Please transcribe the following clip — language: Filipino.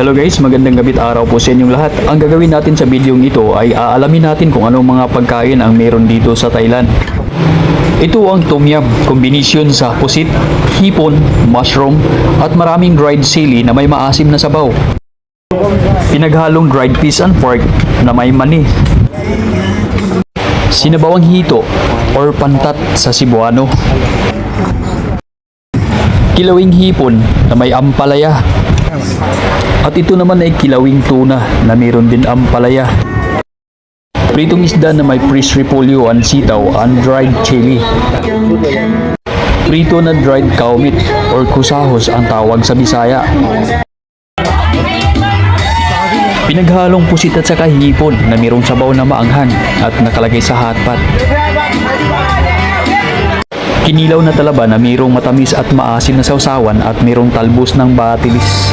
Hello guys, magandang gabi't araw po sa inyong lahat. Ang gagawin natin sa video ito ay aalamin natin kung anong mga pagkain ang meron dito sa Thailand. Ito ang tom yum, kombinasyon sa pusit, hipon, mushroom at maraming dried sili na may maasim na sabaw. Pinaghalong dried fish and pork na may mani. Sinabawang hito or pantat sa Cebuano. Kilawing hipon na may ampalaya. At ito naman ay kilawing tuna na mayroon din ampalaya. Pritong isda na may fresh repolyo and sitaw and dried chili. Prito na dried cow meat or kusahos ang tawag sa Bisaya. Pinaghalong pusit at saka hipon na mayroong sabaw na maanghang at nakalagay sa hotpot. Kinilaw na talaba na mayroong matamis at maasim na sausawan at mayroong talbos ng batilis.